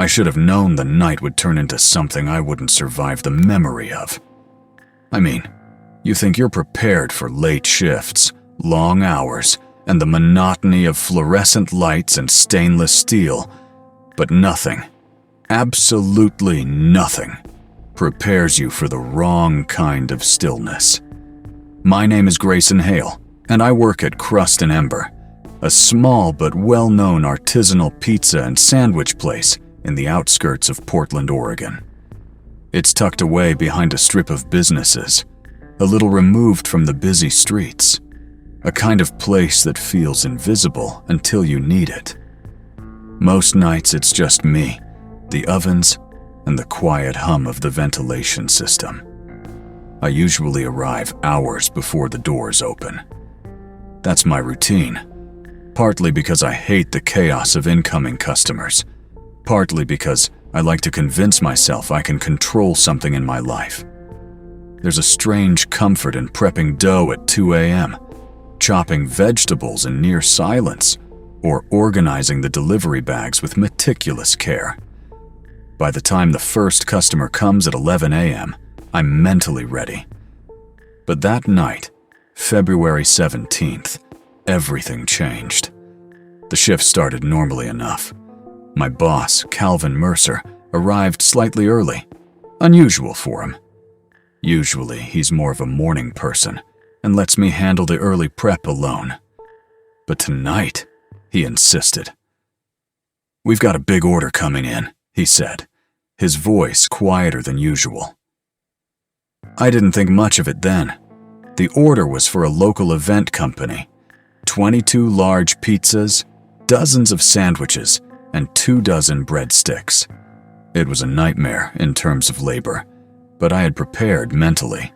I should have known the night would turn into something I wouldn't survive the memory of. I mean, you think you're prepared for late shifts, long hours, and the monotony of fluorescent lights and stainless steel, but nothing, absolutely nothing, prepares you for the wrong kind of stillness. My name is Grayson Hale, and I work at Crust and Ember, a small but well-known artisanal pizza and sandwich place in the outskirts of Portland, Oregon. It's tucked away behind a strip of businesses, a little removed from the busy streets, a kind of place that feels invisible until you need it. Most nights it's just me, the ovens, and the quiet hum of the ventilation system. I usually arrive hours before the doors open. That's my routine, partly because I hate the chaos of incoming customers, partly because I like to convince myself I can control something in my life. There's a strange comfort in prepping dough at 2 a.m., chopping vegetables in near silence, or organizing the delivery bags with meticulous care. By the time the first customer comes at 11 a.m., I'm mentally ready. But that night, February 17th, everything changed. The shift started normally enough. My boss, Calvin Mercer, arrived slightly early, unusual for him. Usually, he's more of a morning person and lets me handle the early prep alone. But tonight, he insisted. "We've got a big order coming in," he said, his voice quieter than usual. I didn't think much of it then. The order was for a local event company. 22 large pizzas, dozens of sandwiches, and 24 breadsticks. It was a nightmare in terms of labor, but I had prepared mentally.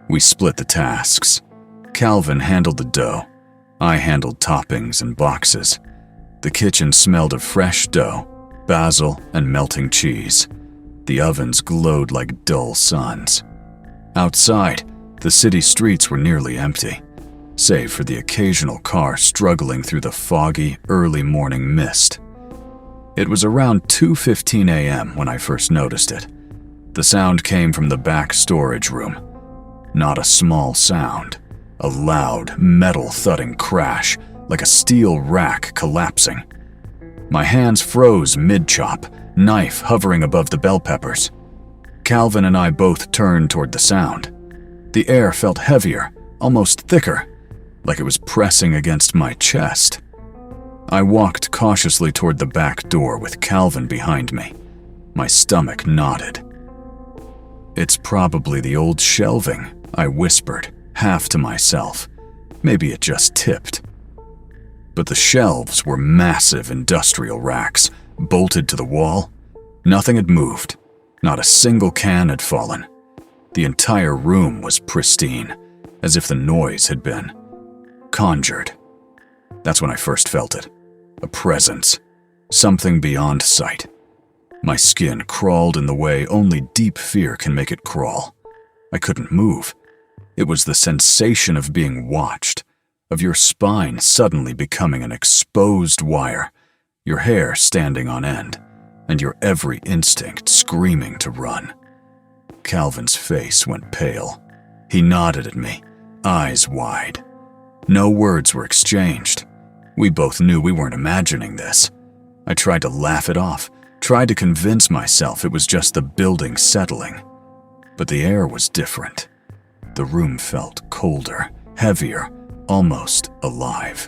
We split the tasks. Calvin handled the dough. I handled toppings and boxes. The kitchen smelled of fresh dough, basil, and melting cheese. The ovens glowed like dull suns. Outside, the city streets were nearly empty, save for the occasional car struggling through the foggy, early morning mist. It was around 2:15 a.m. when I first noticed it. The sound came from the back storage room. Not a small sound, a loud, metal thudding crash, like a steel rack collapsing. My hands froze mid-chop, knife hovering above the bell peppers. Calvin and I both turned toward the sound. The air felt heavier, almost thicker, like it was pressing against my chest. I walked cautiously toward the back door with Calvin behind me. My stomach knotted. "It's probably the old shelving," I whispered, half to myself. Maybe it just tipped. But the shelves were massive industrial racks, bolted to the wall. Nothing had moved. Not a single can had fallen. The entire room was pristine, as if the noise had been conjured. That's when I first felt it. A presence. Something beyond sight. My skin crawled in the way only deep fear can make it crawl. I couldn't move. It was the sensation of being watched, of your spine suddenly becoming an exposed wire, your hair standing on end, and your every instinct screaming to run. Calvin's face went pale. He nodded at me, eyes wide. No words were exchanged. We both knew we weren't imagining this. I tried to laugh it off, tried to convince myself it was just the building settling. But the air was different. The room felt colder, heavier, almost alive.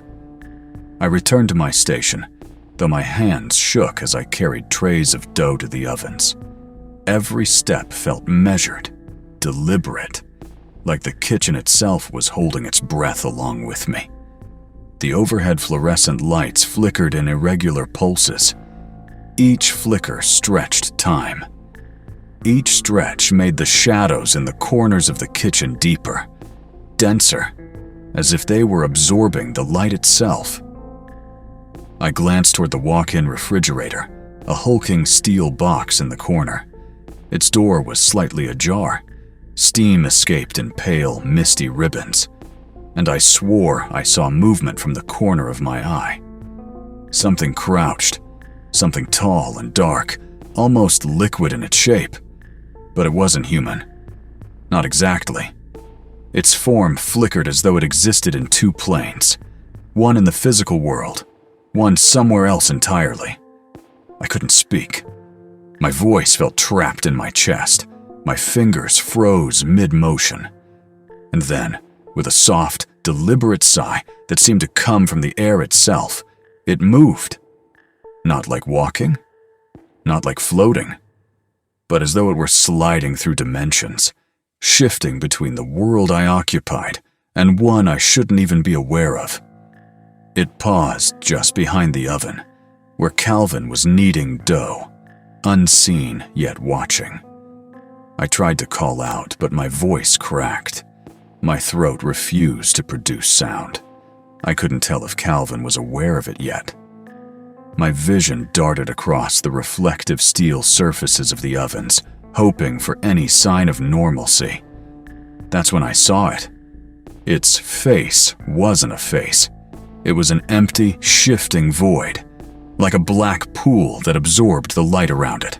I returned to my station, though my hands shook as I carried trays of dough to the ovens. Every step felt measured, deliberate, like the kitchen itself was holding its breath along with me. The overhead fluorescent lights flickered in irregular pulses. Each flicker stretched time. Each stretch made the shadows in the corners of the kitchen deeper, denser, as if they were absorbing the light itself. I glanced toward the walk-in refrigerator, a hulking steel box in the corner. Its door was slightly ajar. Steam escaped in pale, misty ribbons, and I swore I saw movement from the corner of my eye. Something crouched, something tall and dark, almost liquid in its shape, but it wasn't human. Not exactly. Its form flickered as though it existed in two planes, one in the physical world, one somewhere else entirely. I couldn't speak. My voice felt trapped in my chest. My fingers froze mid-motion. And then, with a soft, deliberate sigh that seemed to come from the air itself, it moved. Not like walking, not like floating, but as though it were sliding through dimensions, shifting between the world I occupied and one I shouldn't even be aware of. It paused just behind the oven, where Calvin was kneading dough, unseen yet watching. I tried to call out, but my voice cracked. My throat refused to produce sound. I couldn't tell if Calvin was aware of it yet. My vision darted across the reflective steel surfaces of the ovens, hoping for any sign of normalcy. That's when I saw it. Its face wasn't a face. It was an empty, shifting void, like a black pool that absorbed the light around it.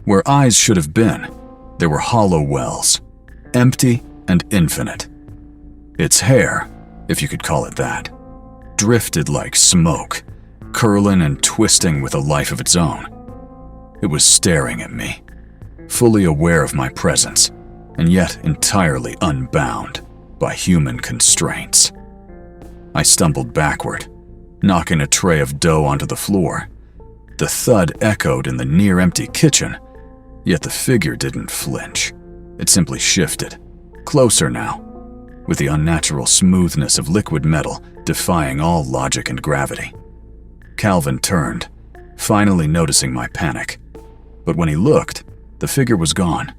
Where eyes should have been, there were hollow wells, empty and infinite. Its hair, if you could call it that, drifted like smoke, curling and twisting with a life of its own. It was staring at me, fully aware of my presence, and yet entirely unbound by human constraints. I stumbled backward, knocking a tray of dough onto the floor. The thud echoed in the near-empty kitchen, yet the figure didn't flinch. It simply shifted, closer now, with the unnatural smoothness of liquid metal defying all logic and gravity. Calvin turned, finally noticing my panic. But when he looked, the figure was gone.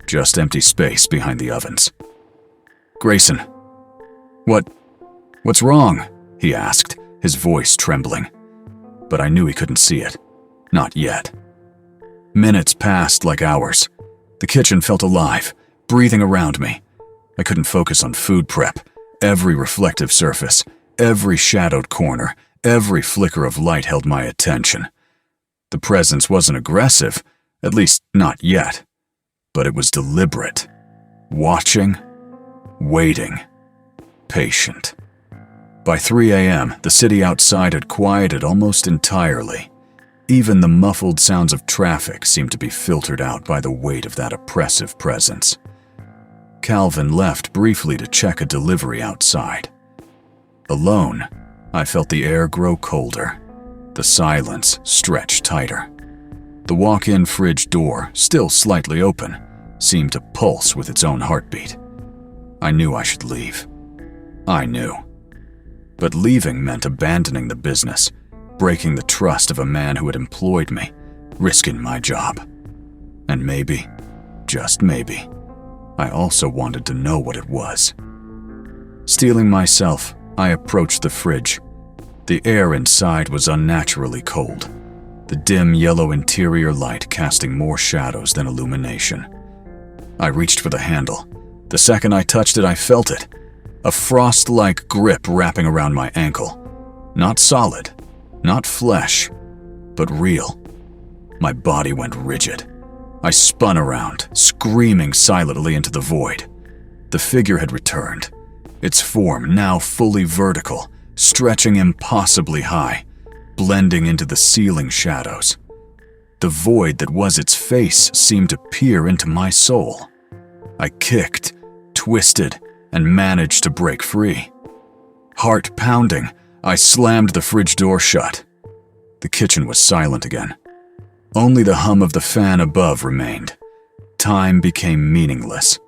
Just empty space behind the ovens. "Grayson, what's wrong?" he asked, his voice trembling. But I knew he couldn't see it. Not yet. Minutes passed like hours. The kitchen felt alive, breathing around me. I couldn't focus on food prep. Every reflective surface, every shadowed corner, every flicker of light held my attention. The presence wasn't aggressive, at least not yet, but it was deliberate. Watching, waiting, patient. By 3 a.m., the city outside had quieted almost entirely. Even the muffled sounds of traffic seemed to be filtered out by the weight of that oppressive presence. Calvin left briefly to check a delivery outside. Alone, I felt the air grow colder, the silence stretch tighter. The walk-in fridge door, still slightly open, seemed to pulse with its own heartbeat. I knew I should leave. I knew. But leaving meant abandoning the business, breaking the trust of a man who had employed me, risking my job. And maybe, just maybe, I also wanted to know what it was. Steeling myself, I approached the fridge. The air inside was unnaturally cold, the dim yellow interior light casting more shadows than illumination. I reached for the handle. The second I touched it, I felt it. A frost-like grip wrapping around my ankle. Not solid, not flesh, but real. My body went rigid. I spun around, screaming silently into the void. The figure had returned, its form now fully vertical, stretching impossibly high, blending into the ceiling shadows. The void that was its face seemed to peer into my soul. I kicked, twisted, and managed to break free. Heart pounding, I slammed the fridge door shut. The kitchen was silent again. Only the hum of the fan above remained. Time became meaningless.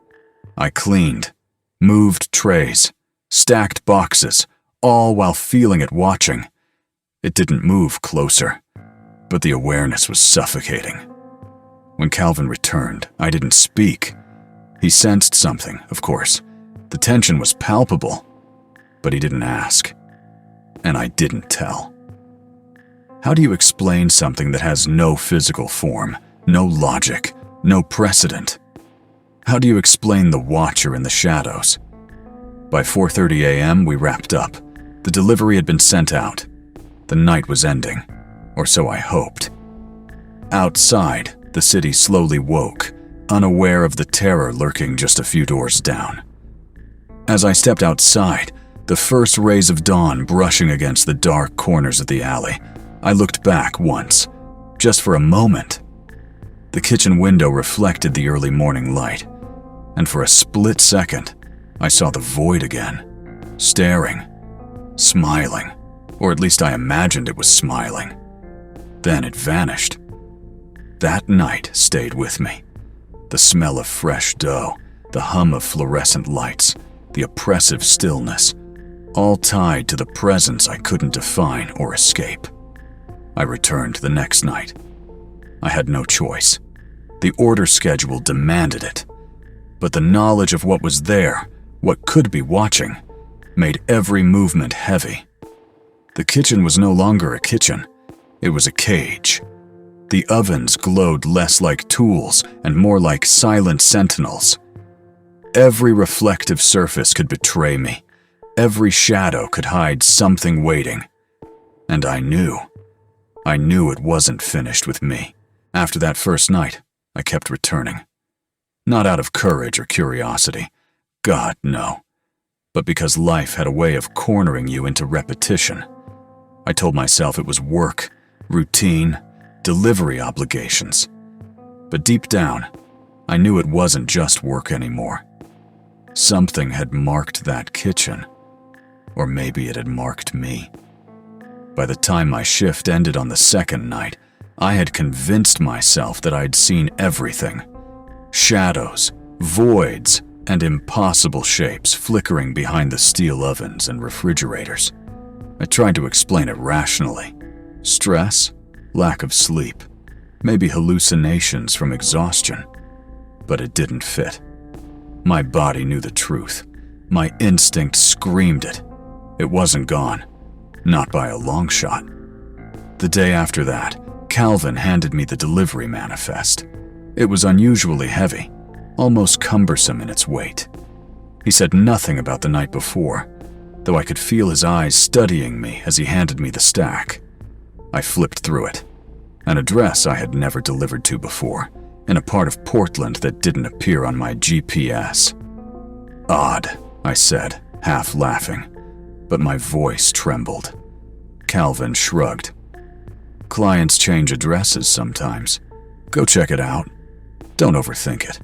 I cleaned, moved trays, stacked boxes, all while feeling it watching. It didn't move closer, but the awareness was suffocating. When Calvin returned, I didn't speak. He sensed something, of course. The tension was palpable, but he didn't ask. And I didn't tell. How do you explain something that has no physical form, no logic, no precedent? How do you explain the watcher in the shadows? By 4:30 a.m., we wrapped up. The delivery had been sent out. The night was ending, or so I hoped. Outside, the city slowly woke, unaware of the terror lurking just a few doors down. As I stepped outside, the first rays of dawn brushing against the dark corners of the alley, I looked back once, just for a moment. The kitchen window reflected the early morning light, and for a split second, I saw the void again, staring, smiling, or at least I imagined it was smiling. Then it vanished. That night stayed with me. The smell of fresh dough, the hum of fluorescent lights, the oppressive stillness, all tied to the presence I couldn't define or escape. I returned the next night. I had no choice. The order schedule demanded it. But the knowledge of what was there, what could be watching, made every movement heavy. The kitchen was no longer a kitchen. It was a cage. The ovens glowed less like tools and more like silent sentinels. Every reflective surface could betray me. Every shadow could hide something waiting. And I knew it wasn't finished with me. After that first night, I kept returning. Not out of courage or curiosity. God, no. But because life had a way of cornering you into repetition. I told myself it was work, routine, delivery obligations. But deep down, I knew it wasn't just work anymore. Something had marked that kitchen. Or maybe it had marked me. By the time my shift ended on the second night, I had convinced myself that I'd seen everything. Shadows, voids, and impossible shapes flickering behind the steel ovens and refrigerators. I tried to explain it rationally. Stress, lack of sleep, maybe hallucinations from exhaustion. But it didn't fit. My body knew the truth. My instinct screamed it. It wasn't gone. Not by a long shot. The day after that, Calvin handed me the delivery manifest. It was unusually heavy, almost cumbersome in its weight. He said nothing about the night before, though I could feel his eyes studying me as he handed me the stack. I flipped through it. An address I had never delivered to before, in a part of Portland that didn't appear on my GPS. Odd, I said, half laughing, but my voice trembled. Calvin shrugged. Clients change addresses sometimes. Go check it out. Don't overthink it.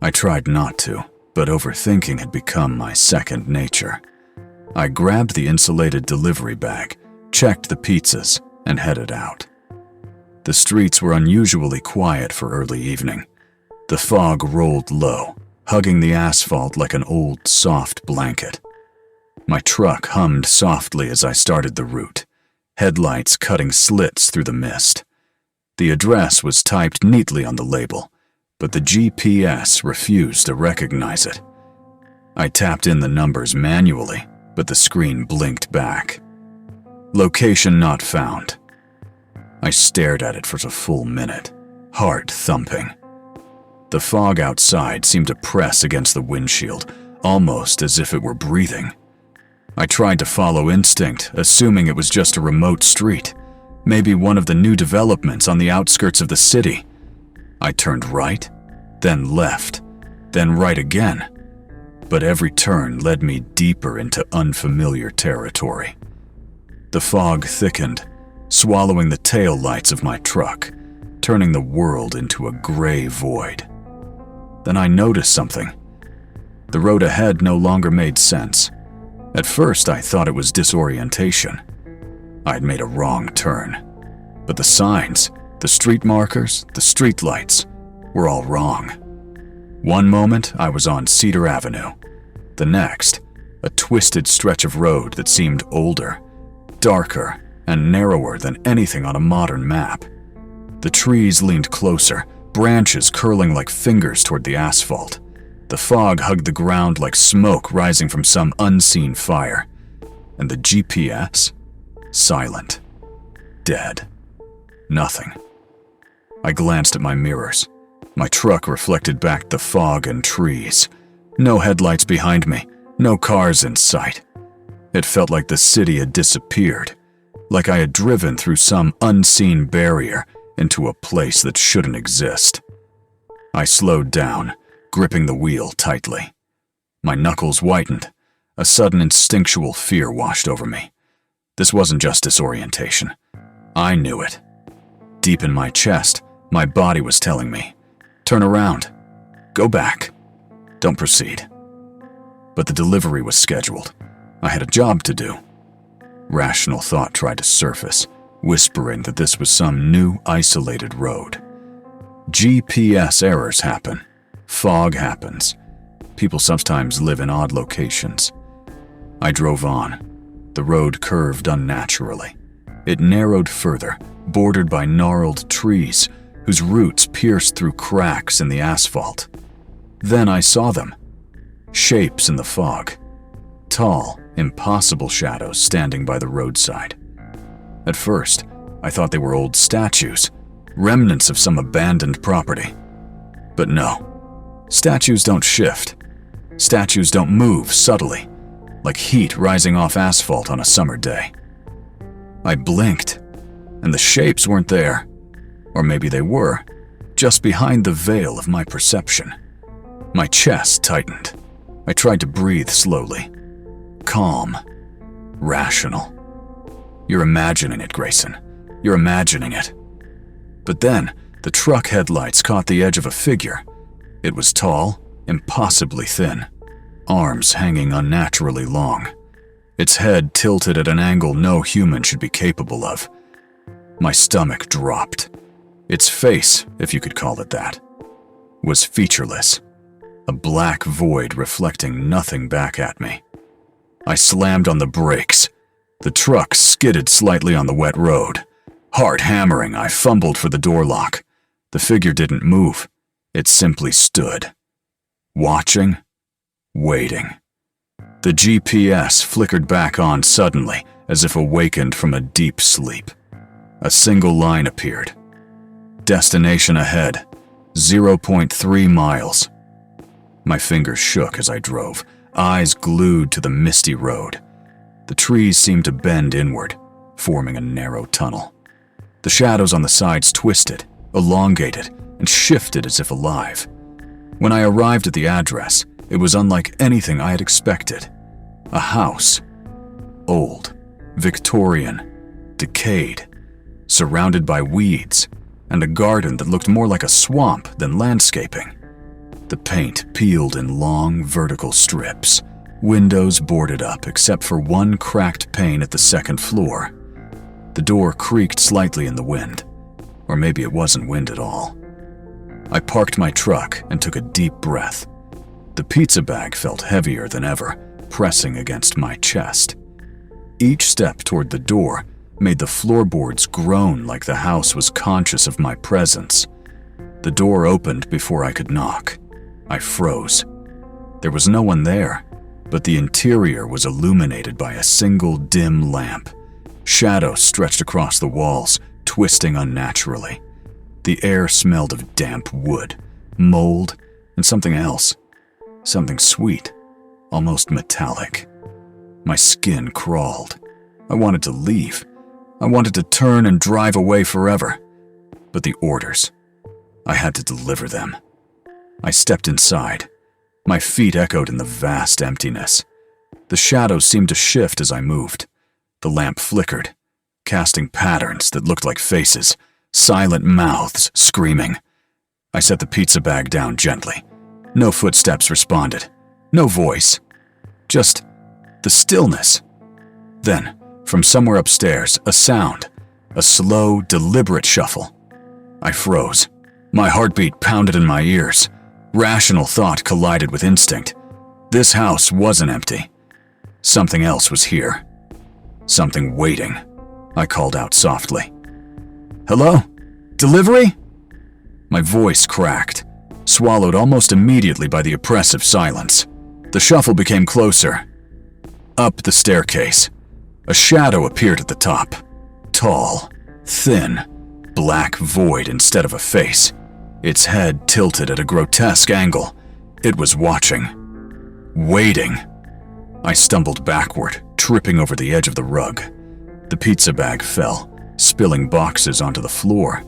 I tried not to, but overthinking had become my second nature. I grabbed the insulated delivery bag, checked the pizzas, and headed out. The streets were unusually quiet for early evening. The fog rolled low, hugging the asphalt like an old, soft blanket. My truck hummed softly as I started the route, headlights cutting slits through the mist. The address was typed neatly on the label, but the GPS refused to recognize it. I tapped in the numbers manually, but the screen blinked back. Location not found. I stared at it for a full minute, heart thumping. The fog outside seemed to press against the windshield, almost as if it were breathing. I tried to follow instinct, assuming it was just a remote street, maybe one of the new developments on the outskirts of the city. I turned right, then left, then right again, but every turn led me deeper into unfamiliar territory. The fog thickened, swallowing the tail lights of my truck, turning the world into a gray void. Then I noticed something. The road ahead no longer made sense. At first, I thought it was disorientation. I'd made a wrong turn. But the signs, the street markers, the street lights, were all wrong. One moment, I was on Cedar Avenue. The next, a twisted stretch of road that seemed older, darker, and narrower than anything on a modern map. The trees leaned closer, branches curling like fingers toward the asphalt. The fog hugged the ground like smoke rising from some unseen fire. And the GPS? Silent. Dead. Nothing. I glanced at my mirrors. My truck reflected back the fog and trees. No headlights behind me, no cars in sight. It felt like the city had disappeared, like I had driven through some unseen barrier into a place that shouldn't exist. I slowed down, gripping the wheel tightly. My knuckles whitened. A sudden instinctual fear washed over me. This wasn't just disorientation. I knew it. Deep in my chest, my body was telling me, "Turn around. Go back. Don't proceed." But the delivery was scheduled. I had a job to do. Rational thought tried to surface, whispering that this was some new, isolated road. GPS errors happen. Fog happens. People sometimes live in odd locations. I drove on. The road curved unnaturally. It narrowed further, bordered by gnarled trees whose roots pierced through cracks in the asphalt. Then I saw them. Shapes in the fog. Tall, impossible shadows standing by the roadside. At first, I thought they were old statues, remnants of some abandoned property. But no. Statues don't shift. Statues don't move subtly, like heat rising off asphalt on a summer day. I blinked, and the shapes weren't there. Or maybe they were, just behind the veil of my perception. My chest tightened. I tried to breathe slowly. Calm. Rational. You're imagining it, Grayson. You're imagining it. But then, the truck headlights caught the edge of a figure. It was tall, impossibly thin. Arms hanging unnaturally long. Its head tilted at an angle no human should be capable of. My stomach dropped. Its face, if you could call it that, was featureless. A black void reflecting nothing back at me. I slammed on the brakes. The truck skidded slightly on the wet road. Heart hammering, I fumbled for the door lock. The figure didn't move. It simply stood. Watching. Waiting. The GPS flickered back on suddenly, as if awakened from a deep sleep. A single line appeared. Destination ahead. 0.3 miles. My fingers shook as I drove, eyes glued to the misty road. The trees seemed to bend inward, forming a narrow tunnel. The shadows on the sides twisted, elongated, and shifted as if alive. When I arrived at the address, it was unlike anything I had expected. A house. Old, Victorian, decayed, surrounded by weeds, and a garden that looked more like a swamp than landscaping. The paint peeled in long, vertical strips, windows boarded up except for one cracked pane at the second floor. The door creaked slightly in the wind, or maybe it wasn't wind at all. I parked my truck and took a deep breath. The pizza bag felt heavier than ever, pressing against my chest. Each step toward the door made the floorboards groan like the house was conscious of my presence. The door opened before I could knock. I froze. There was no one there, but the interior was illuminated by a single dim lamp. Shadows stretched across the walls, twisting unnaturally. The air smelled of damp wood, mold, and something else. Something sweet, almost metallic. My skin crawled. I wanted to leave. I wanted to turn and drive away forever. But the orders. I had to deliver them. I stepped inside. My feet echoed in the vast emptiness. The shadows seemed to shift as I moved. The lamp flickered, casting patterns that looked like faces, silent mouths screaming. I set the pizza bag down gently. No footsteps responded. No voice. Just the stillness. Then, from somewhere upstairs, a sound. A slow, deliberate shuffle. I froze. My heartbeat pounded in my ears. Rational thought collided with instinct. This house wasn't empty. Something else was here. Something waiting. I called out softly. "Hello? Delivery?" My voice cracked, swallowed almost immediately by the oppressive silence. The shuffle became closer. Up the staircase. A shadow appeared at the top. Tall, thin, black void instead of a face. Its head tilted at a grotesque angle. It was watching. Waiting. I stumbled backward, tripping over the edge of the rug. The pizza bag fell, spilling boxes onto the floor.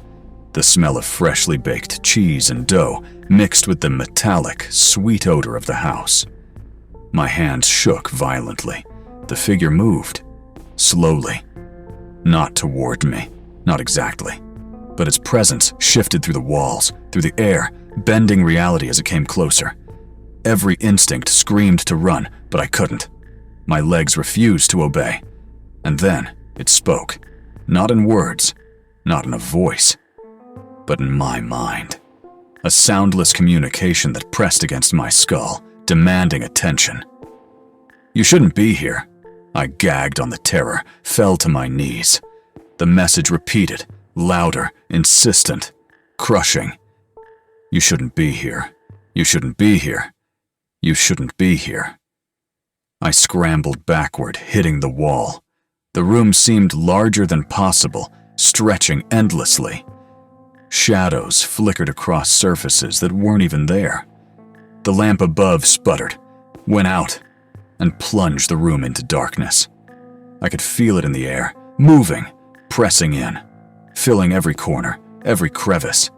The smell of freshly baked cheese and dough mixed with the metallic, sweet odor of the house. My hands shook violently. The figure moved, slowly. Not toward me, not exactly. But its presence shifted through the walls, through the air, bending reality as it came closer. Every instinct screamed to run, but I couldn't. My legs refused to obey. And then it spoke, not in words, not in a voice, but in my mind. A soundless communication that pressed against my skull, demanding attention. "You shouldn't be here." I gagged on the terror, fell to my knees. The message repeated, louder, insistent, crushing. "You shouldn't be here. You shouldn't be here. You shouldn't be here." I scrambled backward, hitting the wall. The room seemed larger than possible, stretching endlessly. Shadows flickered across surfaces that weren't even there. The lamp above sputtered, went out, and plunged the room into darkness. I could feel it in the air, moving, pressing in, filling every corner, every crevice.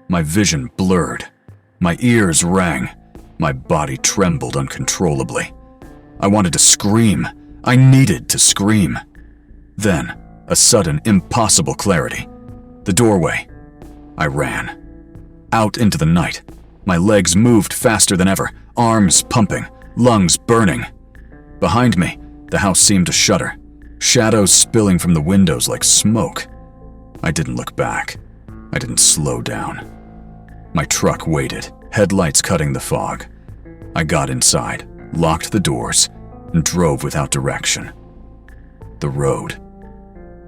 My vision blurred. My ears rang. My body trembled uncontrollably. I wanted to scream. I needed to scream. Then, a sudden, impossible clarity. The doorway. I ran. Out into the night. My legs moved faster than ever, arms pumping, lungs burning. Behind me, the house seemed to shudder, shadows spilling from the windows like smoke. I didn't look back. I didn't slow down. My truck waited, headlights cutting the fog. I got inside, locked the doors, and drove without direction. The road.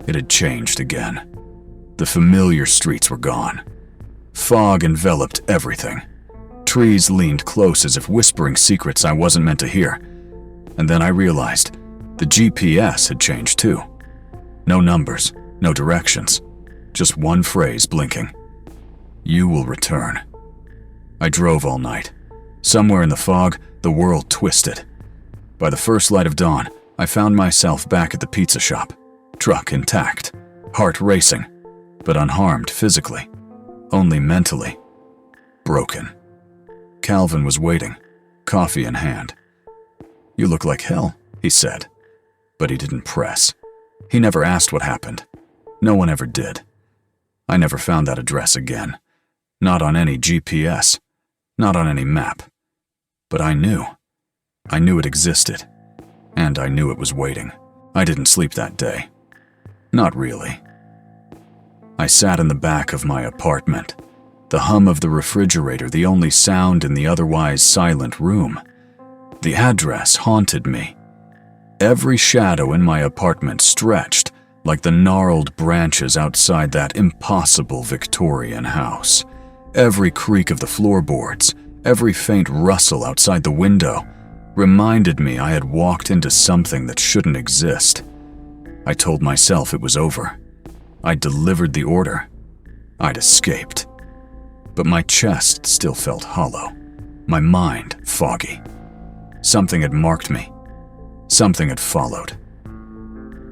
It had changed again. The familiar streets were gone. Fog enveloped everything. Trees leaned close as if whispering secrets I wasn't meant to hear. And then I realized the GPS had changed too. No numbers, no directions, just one phrase blinking. "You will return." I drove all night. Somewhere in the fog, the world twisted. By the first light of dawn, I found myself back at the pizza shop, truck intact, heart racing, but unharmed physically, only mentally. Broken. Calvin was waiting, coffee in hand. "You look like hell," he said, but he didn't press. He never asked what happened. No one ever did. I never found that address again. Not on any GPS, not on any map. But I knew. I knew it existed, and I knew it was waiting. I didn't sleep that day. Not really. I sat in the back of my apartment, the hum of the refrigerator the only sound in the otherwise silent room. The address haunted me. Every shadow in my apartment stretched like the gnarled branches outside that impossible Victorian house. Every creak of the floorboards, every faint rustle outside the window, reminded me I had walked into something that shouldn't exist. I told myself it was over. I'd delivered the order. I'd escaped. But my chest still felt hollow, my mind foggy. Something had marked me. Something had followed.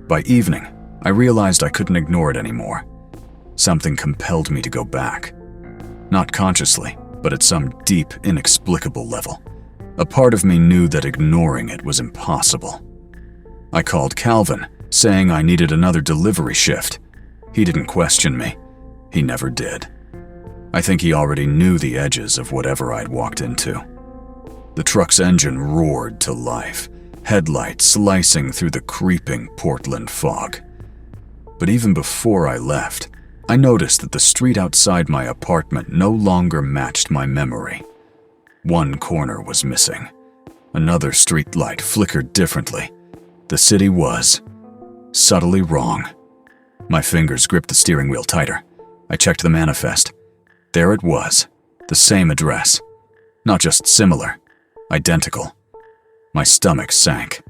By evening, I realized I couldn't ignore it anymore. Something compelled me to go back. Not consciously, but at some deep, inexplicable level. A part of me knew that ignoring it was impossible. I called Calvin, saying I needed another delivery shift. He didn't question me. He never did. I think he already knew the edges of whatever I'd walked into. The truck's engine roared to life, headlights slicing through the creeping Portland fog. But even before I left, I noticed that the street outside my apartment no longer matched my memory. One corner was missing. Another streetlight flickered differently. The city was subtly wrong. My fingers gripped the steering wheel tighter. I checked the manifest. There it was, the same address. Not just similar, identical. My stomach sank.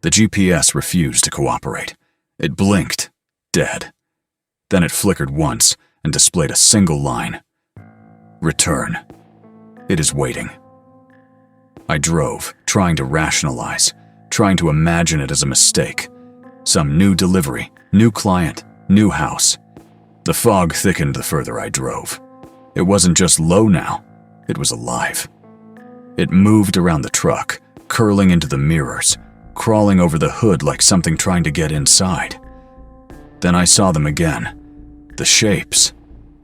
The GPS refused to cooperate. It blinked, dead. Then it flickered once and displayed a single line. Return. It is waiting. I drove, trying to rationalize, trying to imagine it as a mistake. Some new delivery, new client, new house. The fog thickened the further I drove. It wasn't just low now, it was alive. It moved around the truck, curling into the mirrors, crawling over the hood like something trying to get inside. Then I saw them again. The shapes.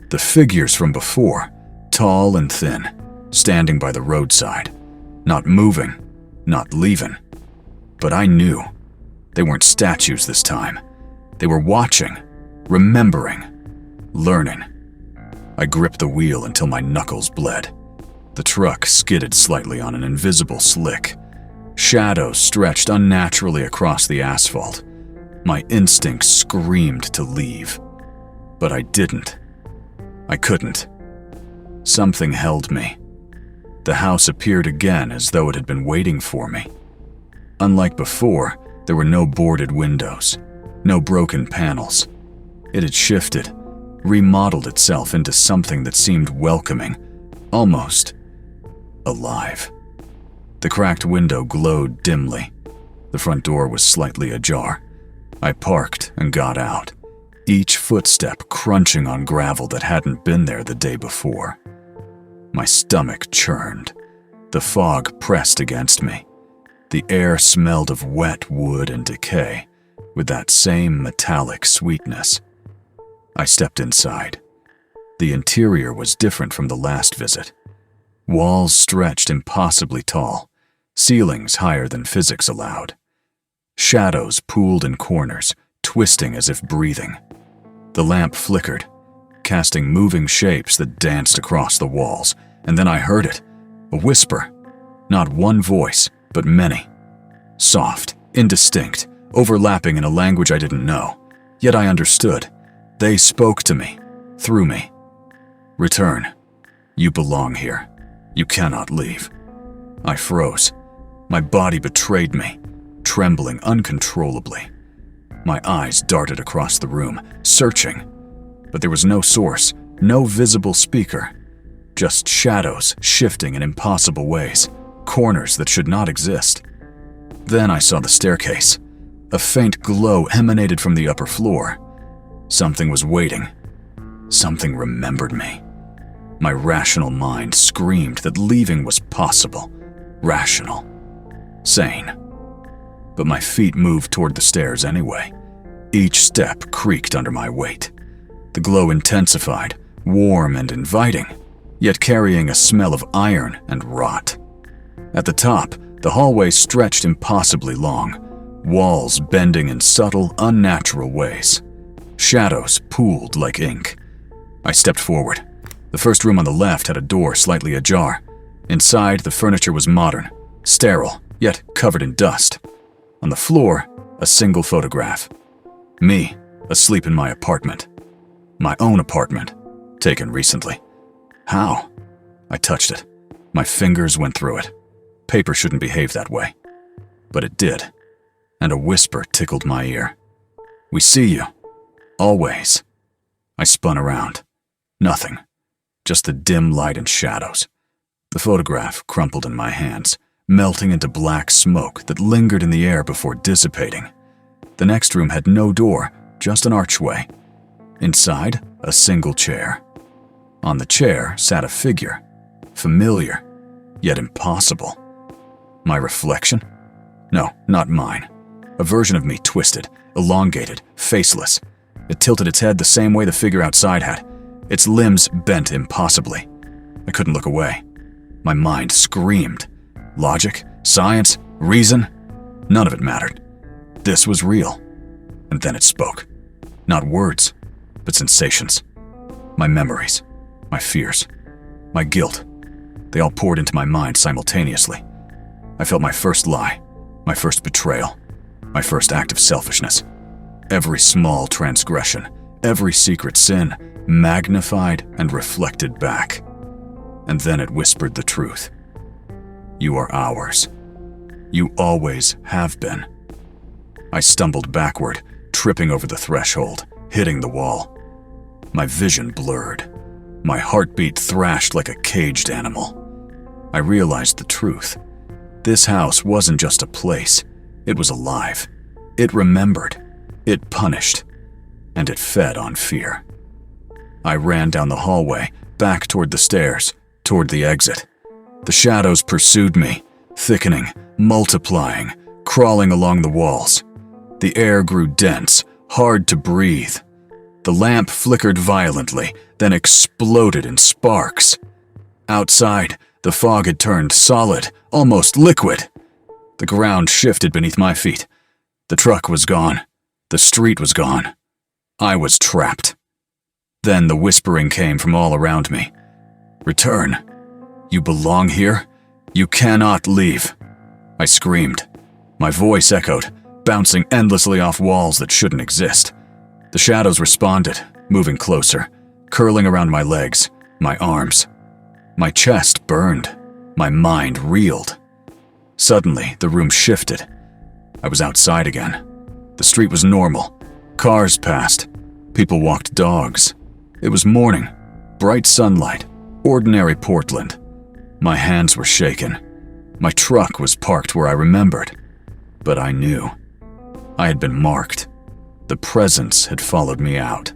The figures from before, tall and thin, standing by the roadside. Not moving, not leaving. But I knew. They weren't statues this time. They were watching, remembering, learning. I gripped the wheel until my knuckles bled. The truck skidded slightly on an invisible slick. Shadows stretched unnaturally across the asphalt. My instincts screamed to leave. But I didn't. I couldn't. Something held me. The house appeared again as though it had been waiting for me. Unlike before, there were no boarded windows, no broken panels. It had shifted, remodeled itself into something that seemed welcoming, almost alive. The cracked window glowed dimly. The front door was slightly ajar. I parked and got out, each footstep crunching on gravel that hadn't been there the day before. My stomach churned. The fog pressed against me. The air smelled of wet wood and decay, with that same metallic sweetness. I stepped inside. The interior was different from the last visit. Walls stretched impossibly tall, ceilings higher than physics allowed. Shadows pooled in corners, twisting as if breathing. The lamp flickered, casting moving shapes that danced across the walls, and then I heard it, a whisper. Not one voice, but many. Soft, indistinct, overlapping in a language I didn't know, yet I understood. They spoke to me, through me. Return. You belong here. You cannot leave. I froze. My body betrayed me, trembling uncontrollably. My eyes darted across the room, searching. But there was no source, no visible speaker. Just shadows shifting in impossible ways, corners that should not exist. Then I saw the staircase. A faint glow emanated from the upper floor. Something was waiting. Something remembered me. My rational mind screamed that leaving was possible, rational, sane. But my feet moved toward the stairs anyway. Each step creaked under my weight. The glow intensified, warm and inviting, yet carrying a smell of iron and rot. At the top, the hallway stretched impossibly long, walls bending in subtle, unnatural ways. Shadows pooled like ink. I stepped forward. The first room on the left had a door slightly ajar. Inside, the furniture was modern, sterile, yet covered in dust. On the floor, a single photograph. Me, asleep in my apartment. My own apartment, taken recently. How? I touched it. My fingers went through it. Paper shouldn't behave that way. But it did, and a whisper tickled my ear. We see you. Always. I spun around. Nothing. Just the dim light and shadows. The photograph crumpled in my hands, melting into black smoke that lingered in the air before dissipating. The next room had no door, just an archway. Inside, a single chair. On the chair sat a figure, familiar, yet impossible. My reflection? No, not mine. A version of me twisted, elongated, faceless. It tilted its head the same way the figure outside had, its limbs bent impossibly. I couldn't look away. My mind screamed. Logic, science, reason, none of it mattered. This was real. And then it spoke. Not words, but sensations. My memories, my fears, my guilt. They all poured into my mind simultaneously. I felt my first lie, my first betrayal, my first act of selfishness. Every small transgression, every secret sin, magnified and reflected back. And then it whispered the truth. You are ours. You always have been. I stumbled backward, tripping over the threshold, hitting the wall. My vision blurred. My heartbeat thrashed like a caged animal. I realized the truth. This house wasn't just a place. It was alive. It remembered. It punished. And it fed on fear. I ran down the hallway, back toward the stairs, toward the exit. The shadows pursued me, thickening, multiplying, crawling along the walls. The air grew dense, hard to breathe. The lamp flickered violently, then exploded in sparks. Outside, the fog had turned solid, almost liquid. The ground shifted beneath my feet. The truck was gone. The street was gone. I was trapped. Then the whispering came from all around me. "Return. You belong here. You cannot leave." I screamed. My voice echoed, bouncing endlessly off walls that shouldn't exist. The shadows responded, moving closer, curling around my legs, my arms. My chest burned. My mind reeled. Suddenly, the room shifted. I was outside again. The street was normal. Cars passed. People walked dogs. It was morning, bright sunlight, ordinary Portland. My hands were shaken. My truck was parked where I remembered. But I knew. I had been marked. The presence had followed me out.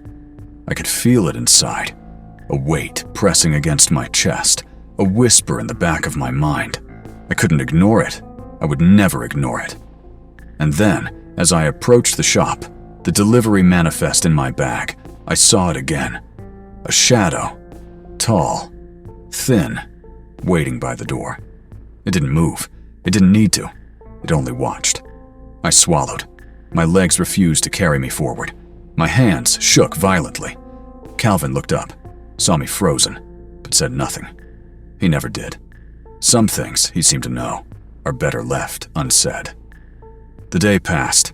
I could feel it inside. A weight pressing against my chest, a whisper in the back of my mind. I couldn't ignore it. I would never ignore it. And then, as I approached the shop, the delivery manifest in my bag, I saw it again. A shadow, tall, thin, waiting by the door. It didn't move. It didn't need to. It only watched. I swallowed. My legs refused to carry me forward. My hands shook violently. Calvin looked up, saw me frozen, but said nothing. He never did. Some things, he seemed to know, are better left unsaid. The day passed.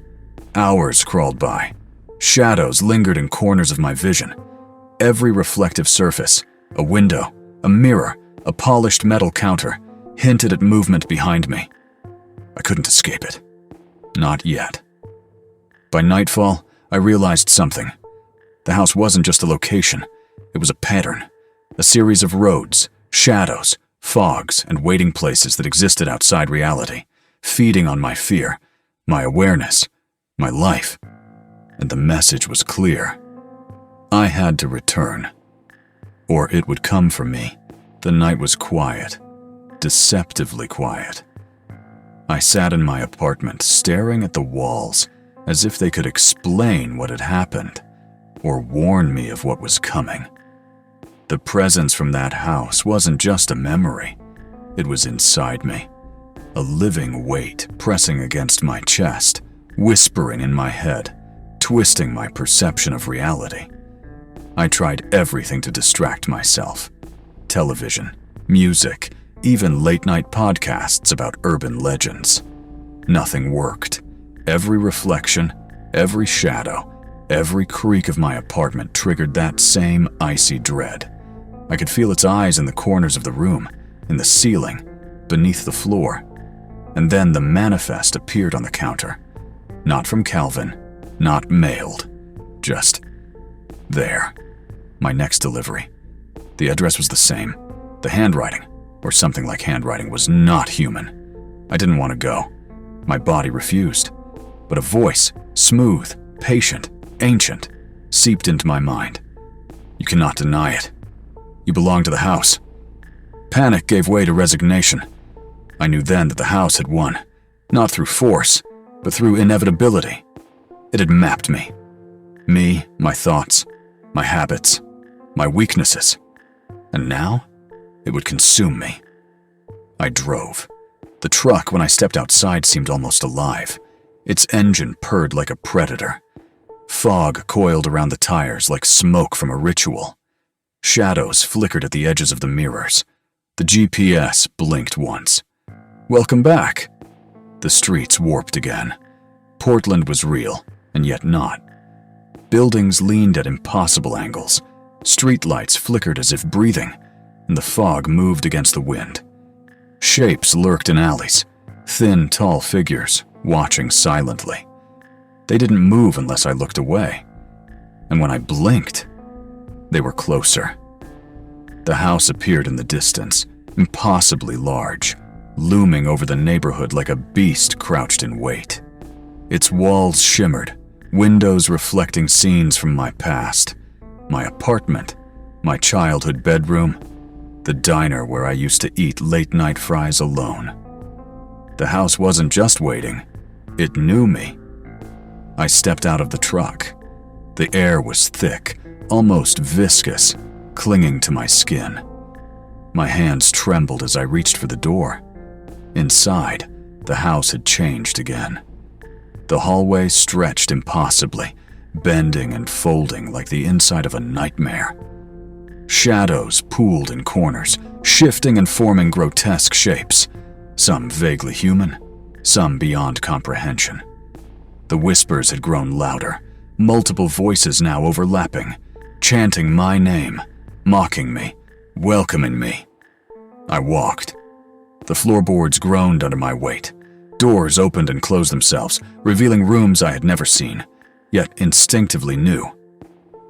Hours crawled by. Shadows lingered in corners of my vision. Every reflective surface, a window, a mirror, a polished metal counter, hinted at movement behind me. I couldn't escape it. Not yet. By nightfall, I realized something. The house wasn't just a location. It was a pattern. A series of roads, shadows, fogs, and waiting places that existed outside reality, feeding on my fear, my awareness, my life. And the message was clear. I had to return. Or it would come for me. The night was quiet. Deceptively quiet. I sat in my apartment, staring at the walls, as if they could explain what had happened, or warn me of what was coming. The presence from that house wasn't just a memory. It was inside me. A living weight pressing against my chest, whispering in my head, twisting my perception of reality. I tried everything to distract myself. Television, music, even late-night podcasts about urban legends. Nothing worked. Every reflection, every shadow, every creak of my apartment triggered that same icy dread. I could feel its eyes in the corners of the room, in the ceiling, beneath the floor. And then the manifest appeared on the counter. Not from Calvin, not mailed, just there. My next delivery. The address was the same. The handwriting, or something like handwriting, was not human. I didn't want to go. My body refused. But a voice, smooth, patient, ancient, seeped into my mind. You cannot deny it. You belong to the house. Panic gave way to resignation. I knew then that the house had won, not through force, but through inevitability. It had mapped me. Me, my thoughts, my habits, my weaknesses. And now, it would consume me. I drove. The truck, when I stepped outside, seemed almost alive. Its engine purred like a predator. Fog coiled around the tires like smoke from a ritual. Shadows flickered at the edges of the mirrors. The GPS blinked once. Welcome back. The streets warped again. Portland was real, and yet not. Buildings leaned at impossible angles. Streetlights flickered as if breathing, and the fog moved against the wind. Shapes lurked in alleys, thin, tall figures, watching silently. They didn't move unless I looked away. And when I blinked, they were closer. The house appeared in the distance, impossibly large, looming over the neighborhood like a beast crouched in wait. Its walls shimmered, windows reflecting scenes from my past. My apartment, my childhood bedroom, the diner where I used to eat late-night fries alone. The house wasn't just waiting, it knew me. I stepped out of the truck. The air was thick, almost viscous, clinging to my skin. My hands trembled as I reached for the door. Inside, the house had changed again. The hallway stretched impossibly, bending and folding like the inside of a nightmare. Shadows pooled in corners, shifting and forming grotesque shapes, some vaguely human, some beyond comprehension. The whispers had grown louder, multiple voices now overlapping, chanting my name, mocking me, welcoming me. I walked. The floorboards groaned under my weight. Doors opened and closed themselves, revealing rooms I had never seen, yet instinctively knew.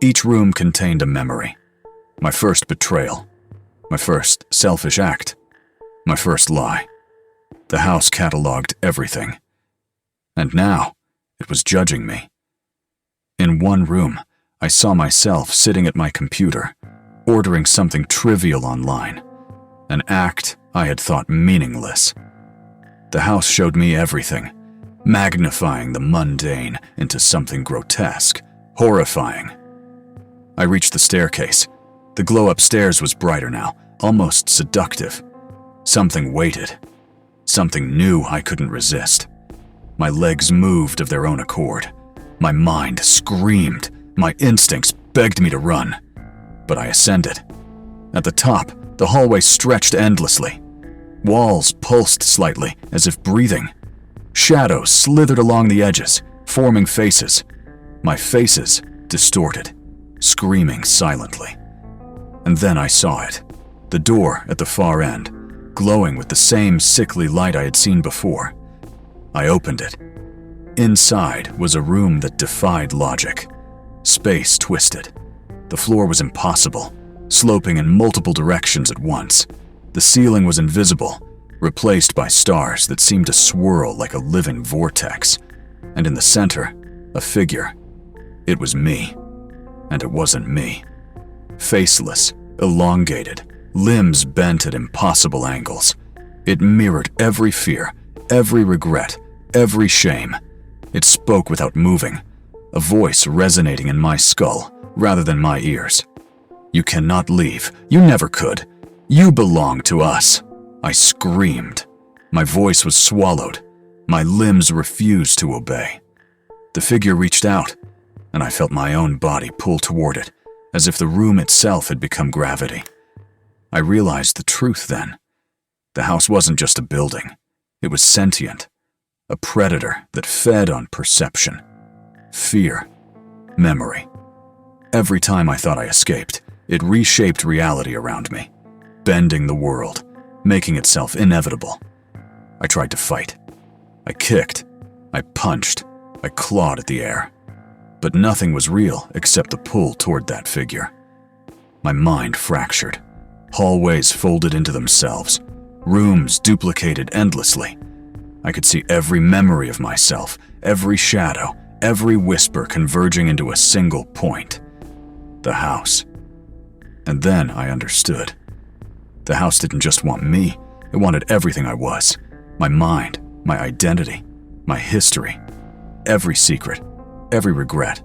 Each room contained a memory. My first betrayal. My first selfish act. My first lie. The house cataloged everything. And now, it was judging me. In one room, I saw myself sitting at my computer, ordering something trivial online, an act I had thought meaningless. The house showed me everything, magnifying the mundane into something grotesque, horrifying. I reached the staircase. The glow upstairs was brighter now, almost seductive. Something waited. Something new I couldn't resist. My legs moved of their own accord. My mind screamed. My instincts begged me to run. But I ascended. At the top, the hallway stretched endlessly. Walls pulsed slightly, as if breathing. Shadows slithered along the edges, forming faces. My faces distorted, screaming silently. And then I saw it. The door at the far end, glowing with the same sickly light I had seen before. I opened it. Inside was a room that defied logic. Space twisted. The floor was impossible, sloping in multiple directions at once. The ceiling was invisible, replaced by stars that seemed to swirl like a living vortex. And in the center, a figure. It was me. And it wasn't me. Faceless, elongated, limbs bent at impossible angles. It mirrored every fear, every regret, every shame. It spoke without moving, a voice resonating in my skull rather than my ears. "You cannot leave. You never could. You belong to us." I screamed. My voice was swallowed. My limbs refused to obey. The figure reached out, and I felt my own body pull toward it, as if the room itself had become gravity. I realized the truth then. The house wasn't just a building. It was sentient. A predator that fed on perception, fear, memory. Every time I thought I escaped, it reshaped reality around me, bending the world, making itself inevitable. I tried to fight. I kicked. I punched. I clawed at the air. But nothing was real except the pull toward that figure. My mind fractured. Hallways folded into themselves. Rooms duplicated endlessly. I could see every memory of myself, every shadow, every whisper converging into a single point. The house. And then I understood. The house didn't just want me, it wanted everything I was. My mind, my identity, my history. Every secret, every regret,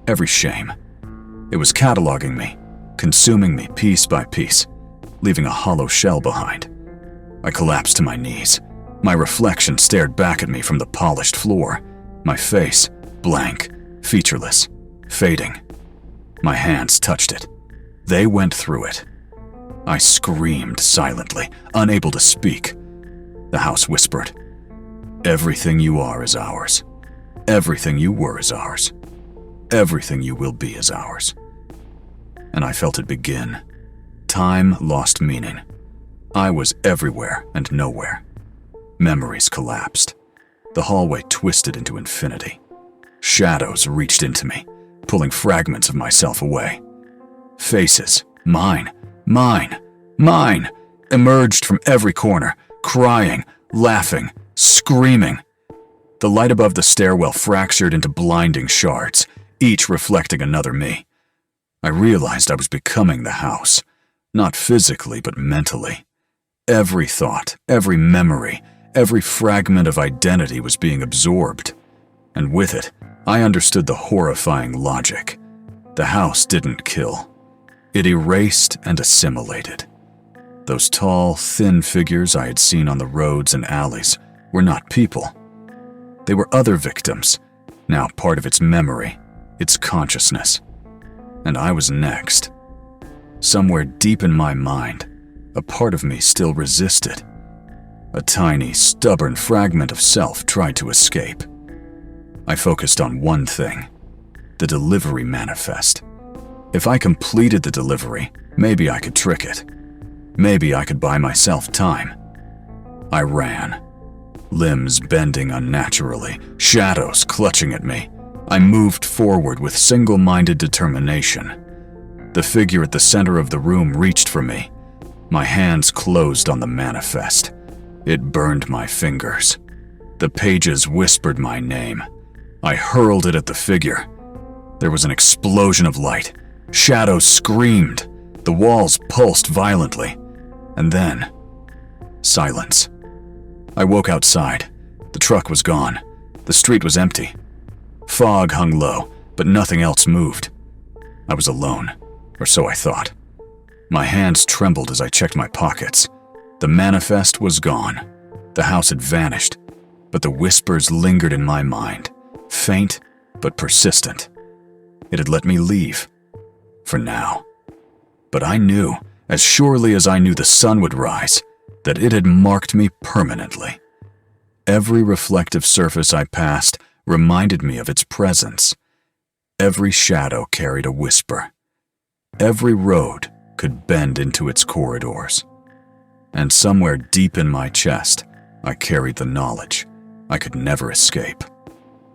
every shame. It was cataloging me, consuming me piece by piece, leaving a hollow shell behind. I collapsed to my knees. My reflection stared back at me from the polished floor, my face blank, featureless, fading. My hands touched it. They went through it. I screamed silently, unable to speak. The house whispered, "Everything you are is ours. Everything you were is ours. Everything you will be is ours." And I felt it begin. Time lost meaning. I was everywhere and nowhere. Memories collapsed. The hallway twisted into infinity. Shadows reached into me, pulling fragments of myself away. Faces, mine, emerged from every corner, crying, laughing, screaming. The light above the stairwell fractured into blinding shards, each reflecting another me. I realized I was becoming the house, not physically but mentally. Every thought, every memory, every fragment of identity was being absorbed. And with it, I understood the horrifying logic. The house didn't kill. It erased and assimilated. Those tall, thin figures I had seen on the roads and alleys were not people. They were other victims, now part of its memory, its consciousness. And I was next. Somewhere deep in my mind, a part of me still resisted. A tiny, stubborn fragment of self tried to escape. I focused on one thing, the delivery manifest. If I completed the delivery, maybe I could trick it. Maybe I could buy myself time. I ran, limbs bending unnaturally, shadows clutching at me. I moved forward with single-minded determination. The figure at the center of the room reached for me. My hands closed on the manifest. It burned my fingers. The pages whispered my name. I hurled it at the figure. There was an explosion of light. Shadows screamed. The walls pulsed violently. And then, silence. I woke outside. The truck was gone. The street was empty. Fog hung low, but nothing else moved. I was alone, or so I thought. My hands trembled as I checked my pockets. The manifest was gone. The house had vanished, but the whispers lingered in my mind, faint but persistent. It had let me leave, for now. But I knew, as surely as I knew the sun would rise, that it had marked me permanently. Every reflective surface I passed reminded me of its presence. Every shadow carried a whisper. Every road could bend into its corridors. And somewhere deep in my chest, I carried the knowledge I could never escape.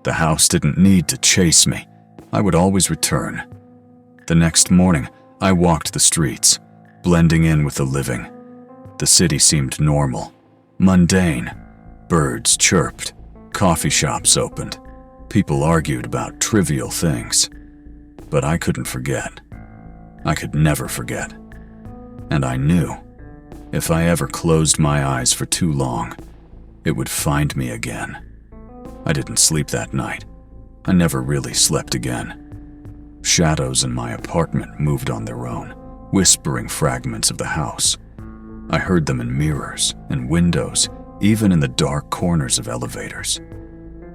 The house didn't need to chase me. I would always return. The next morning, I walked the streets, blending in with the living. The city seemed normal, mundane. Birds chirped, coffee shops opened. People argued about trivial things. But I couldn't forget. I could never forget. And I knew, if I ever closed my eyes for too long, it would find me again. I didn't sleep that night. I never really slept again. Shadows in my apartment moved on their own, whispering fragments of the house. I heard them in mirrors and windows, even in the dark corners of elevators.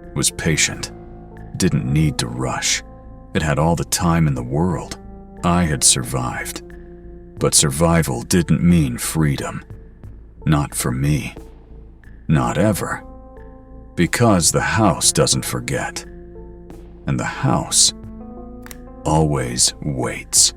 It was patient. It didn't need to rush. It had all the time in the world. I had survived. But survival didn't mean freedom. Not for me. Not ever. Because the house doesn't forget. And the house always waits.